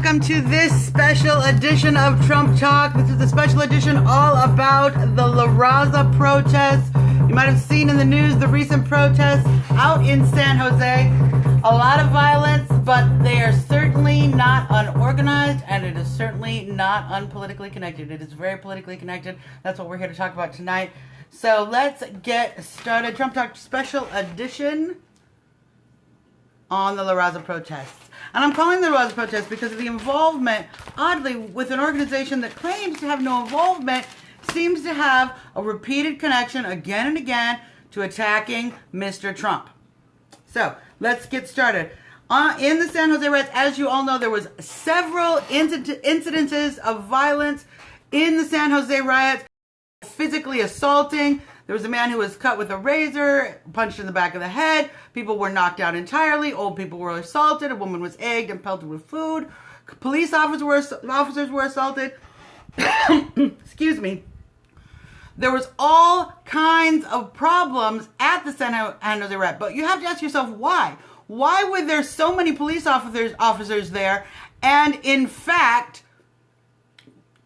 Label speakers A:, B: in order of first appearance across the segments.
A: welcome to this special edition of Trump Talk. This is the special edition all about the Raza protests. You might have seen in the news the recent protests out in San Jose. A lot of violence, but they are certainly not unorganized, and it is certainly not unpolitically connected. It is very politically connected. That's what we're here to talk about tonight. So let's get started. Trump Talk special edition on the Raza protests. And I'm calling the Raza protests because of the involvement, oddly, with an organization that claims to have no involvement, seems to have a repeated connection again and again to attacking Mr. Trump. So let's get started. In the San Jose riots, as you all know, there was several incidences of violence in the San Jose riots, physically assaulting. There was a man who was cut with a razor, punched in the back of the head. People were knocked out entirely. Old people were assaulted. A woman was egged and pelted with food. Police officers were assaulted. Excuse me. There was all kinds of problems at the San Jose riot. But you have to ask yourself, why? Why were there so many police officers there? And in fact,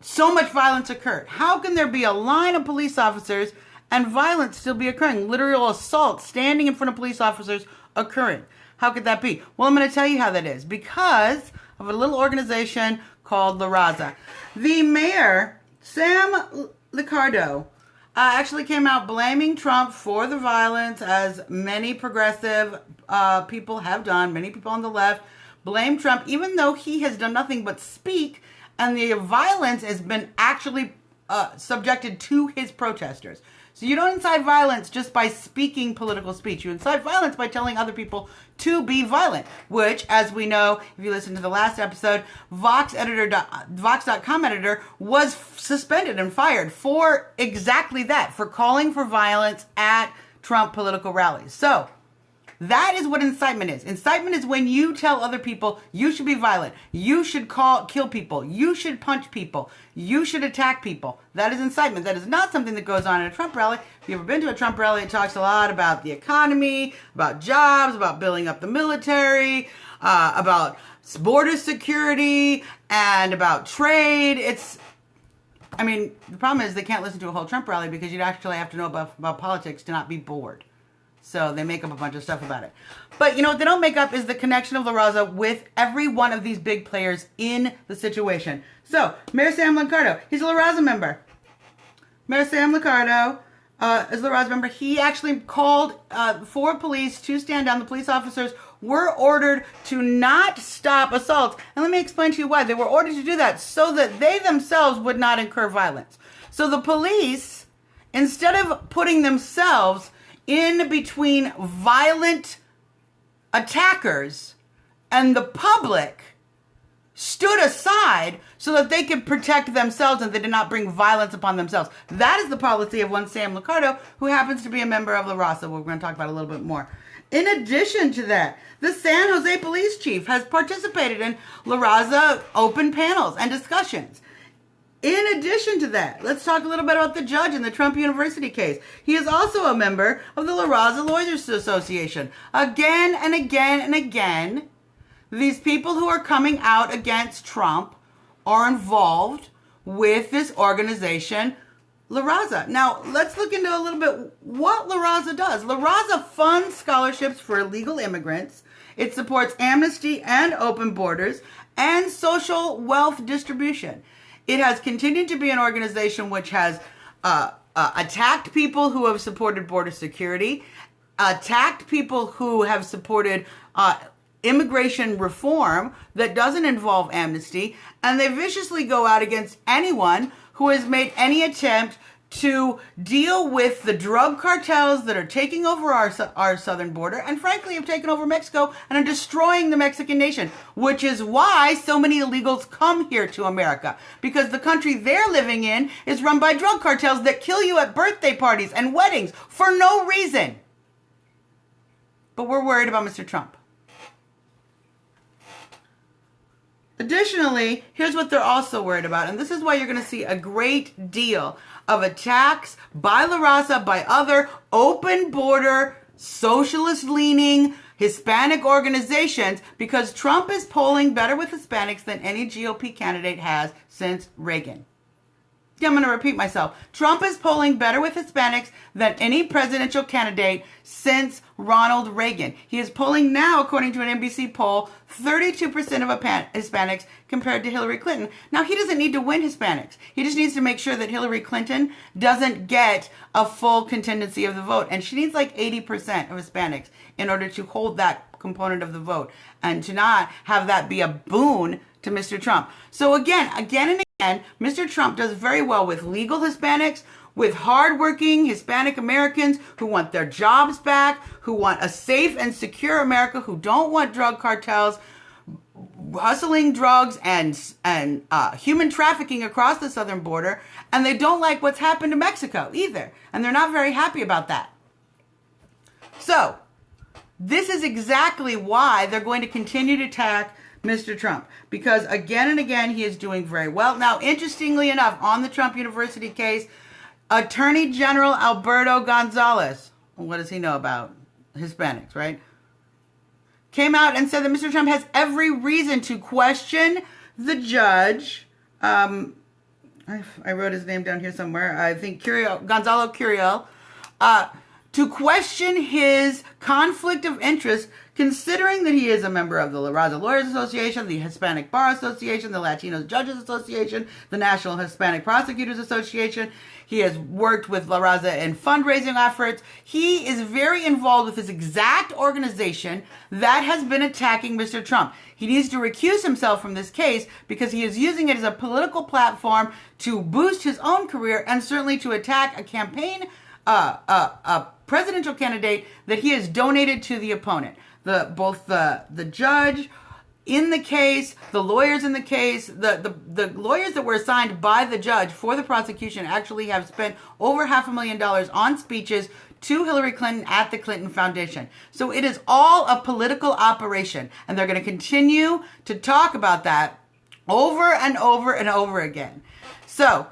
A: so much violence occurred. How can there be a line of police officers and violence still be occurring? Literal assault standing in front of police officers occurring. How could that be? Well, I'm going to tell you how that is. Because of a little organization called Raza. The mayor, Sam Liccardo, actually came out blaming Trump for the violence, as many progressive people have done. Many people on the left blame Trump, even though he has done nothing but speak, and the violence has been actually subjected to his protesters. So you don't incite violence just by speaking political speech. You incite violence by telling other people to be violent, which, as we know, if you listen to the last episode, Vox.com editor was suspended and fired for exactly that, for calling for violence at Trump political rallies. So that is what incitement is. Incitement is when you tell other people you should be violent, you should kill people, you should punch people, you should attack people. That is incitement. That is not something that goes on at a Trump rally. If you've ever been to a Trump rally, it talks a lot about the economy, about jobs, about building up the military, about border security, and about trade. The problem is they can't listen to a whole Trump rally because you'd actually have to know about politics to not be bored. So they make up a bunch of stuff about it. But you know what they don't make up is the connection of Raza with every one of these big players in the situation. So, Mayor Sam Liccardo, he's a Raza member. Mayor Sam Liccardo is a Raza member. He actually called for police to stand down. The police officers were ordered to not stop assaults. And let me explain to you why. They were ordered to do that so that they themselves would not incur violence. So the police, instead of putting themselves in between violent attackers and the public, stood aside so that they could protect themselves and they did not bring violence upon themselves. That is the policy of one Sam Liccardo, who happens to be a member of Raza. We're going to talk about it a little bit more. In addition to that, the San Jose police chief has participated in Raza open panels and discussions. In addition to that, let's talk a little bit about the judge in the Trump University case. He is also a member of the Raza Lawyers Association. Again and again and again, these people who are coming out against Trump are involved with this organization, Raza. Now, let's look into a little bit what Raza does. Raza funds scholarships for illegal immigrants. It supports amnesty and open borders and social wealth distribution. It has continued to be an organization which has attacked people who have supported border security, attacked people who have supported immigration reform that doesn't involve amnesty, and they viciously go out against anyone who has made any attempt to deal with the drug cartels that are taking over our southern border and frankly have taken over Mexico and are destroying the Mexican nation, which is why so many illegals come here to America, because the country they're living in is run by drug cartels that kill you at birthday parties and weddings for no reason. But we're worried about Mr. Trump. Additionally, here's what they're also worried about, and this is why you're going to see a great deal of attacks by Raza, by other open border, socialist leaning, Hispanic organizations, because Trump is polling better with Hispanics than any GOP candidate has since Reagan. Yeah, I'm going to repeat myself. Trump is polling better with Hispanics than any presidential candidate since Ronald Reagan. He is polling now, according to an NBC poll, 32% of Hispanics compared to Hillary Clinton. Now, he doesn't need to win Hispanics. He just needs to make sure that Hillary Clinton doesn't get a full contingency of the vote. And she needs like 80% of Hispanics in order to hold that component of the vote and to not have that be a boon to Mr. Trump. So again and again, Mr. Trump does very well with legal Hispanics, with hardworking Hispanic Americans who want their jobs back, who want a safe and secure America, who don't want drug cartels hustling drugs and human trafficking across the southern border, and they don't like what's happened to Mexico either, and they're not very happy about that. So, this is exactly why they're going to continue to attack Mr. Trump, because again and again he is doing very well. Now, interestingly enough, on the Trump University case, Attorney General Alberto Gonzalez, what does he know about Hispanics, right? Came out and said that Mr. Trump has every reason to question the judge. I wrote his name down here somewhere. I think Gonzalo Curiel. To question his conflict of interest, considering that he is a member of the Raza Lawyers Association, the Hispanic Bar Association, the Latino Judges Association, the National Hispanic Prosecutors Association. He has worked with La Raza in fundraising efforts. He is very involved with this exact organization that has been attacking Mr. Trump. He needs to recuse himself from this case because he is using it as a political platform to boost his own career and certainly to attack a campaign, a presidential candidate that he has donated to the opponent. Both the judge in the case, the lawyers in the case, the lawyers that were assigned by the judge for the prosecution actually have spent over $500,000 on speeches to Hillary Clinton at the Clinton Foundation. So it is all a political operation, and they're going to continue to talk about that over and over and over again. So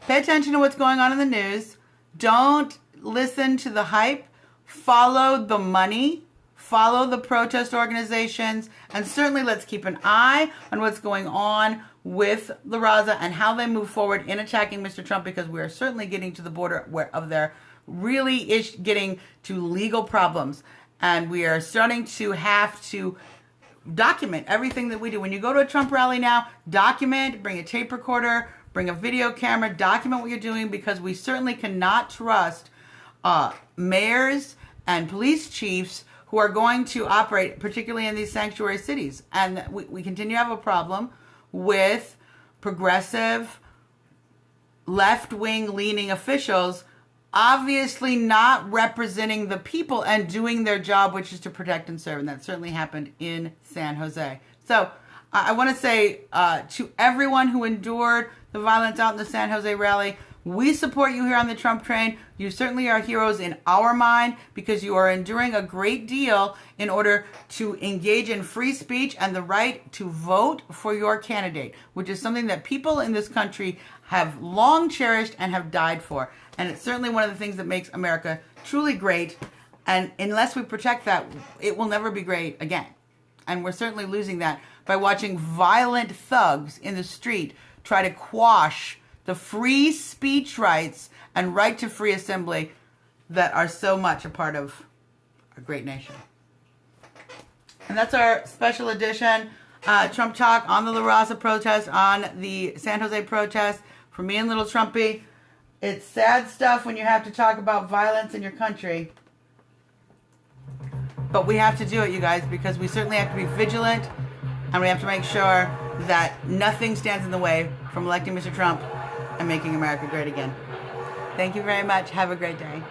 A: pay attention to what's going on in the news. Don't listen to the hype. Follow the money. Follow the protest organizations. And certainly let's keep an eye on what's going on with La Raza and how they move forward in attacking Mr. Trump, because we are certainly getting to the border of their really getting to legal problems. And we are starting to have to document everything that we do. When you go to a Trump rally now, document, bring a tape recorder, bring a video camera, document what you're doing, because we certainly cannot trust mayors and police chiefs who are going to operate, particularly in these sanctuary cities. And we continue to have a problem with progressive, left-wing leaning officials obviously not representing the people and doing their job, which is to protect and serve. And that certainly happened in San Jose. So I want to say to everyone who endured the violence out in the San Jose rally, we support you here on the Trump train. You certainly are heroes in our mind, because you are enduring a great deal in order to engage in free speech and the right to vote for your candidate, which is something that people in this country have long cherished and have died for. And it's certainly one of the things that makes America truly great. And unless we protect that, it will never be great again. And we're certainly losing that by watching violent thugs in the street try to quash the free speech rights and right to free assembly that are so much a part of our great nation. And that's our special edition Trump Talk on the La Raza protest, on the San Jose protest. For me and Little Trumpy, it's sad stuff when you have to talk about violence in your country. But we have to do it, you guys, because we certainly have to be vigilant, and we have to make sure that nothing stands in the way from electing Mr. Trump and making America great again. Thank you very much. Have a great day.